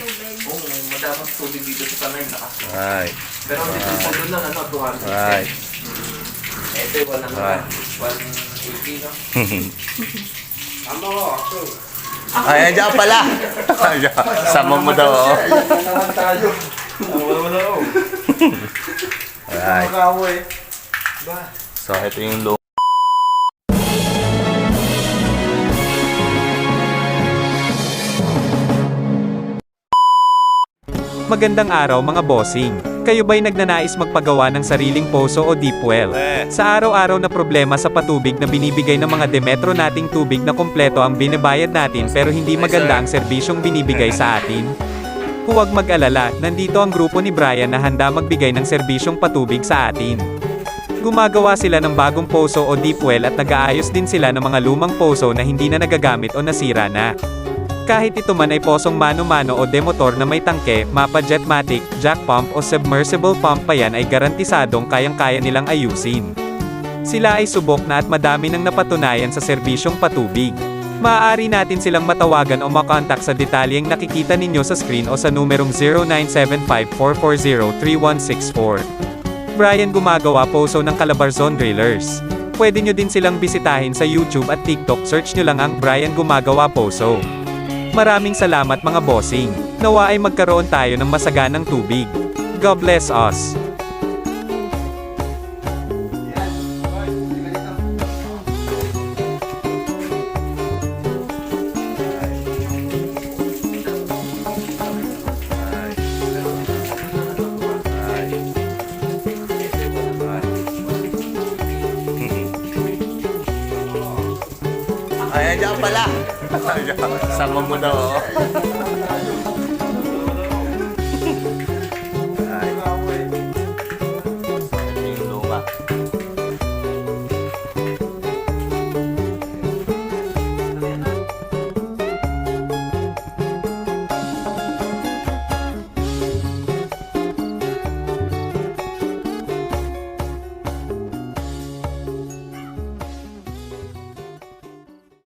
tubig. Oo, madamang tubig dito sa Tanay. Right. Pero dito po doon lang, 200. Right. Ito yung 100. Right. 180, no? Tama ko, ako. Ay, andyan pala. Sama mo daw, oh. Naman tayo. Wala ako. Alright. Makawo eh. Ba? So, ito yung low. Magandang araw mga bossing. Kayo ba'y nagnanais magpagawa ng sariling poso o deep well? Sa araw-araw na problema sa patubig na binibigay ng mga Demetro nating tubig na kompleto ang binabayad natin pero hindi maganda ang serbisyong binibigay sa atin? Huwag mag-alala, nandito ang grupo ni Brian na handa magbigay ng serbisyong patubig sa atin. Gumagawa sila ng bagong poso o deep well at nag-aayos din sila ng mga lumang poso na hindi na nagagamit o nasira na. Kahit ito man ay posong mano-mano o demotor na may tangke, mapa jetmatic, jack pump o submersible pump pa yan ay garantisadong kayang-kaya nilang ayusin. Sila ay subok na at madami nang napatunayan sa serbisyong patubig. Maaari natin silang matawagan o makontak sa detalyeng nakikita ninyo sa screen o sa numerong 0975-440-3164. Brian gumagawa poso ng Calabarzon Drillers. Pwede nyo din silang bisitahin sa YouTube at TikTok, search nyo lang ang Brian Gumagawa Poso. Maraming salamat mga bossing. Nawa ay magkaroon tayo ng masaganang tubig. God bless us. Ay, andyan pala. Sama mo daw, oh.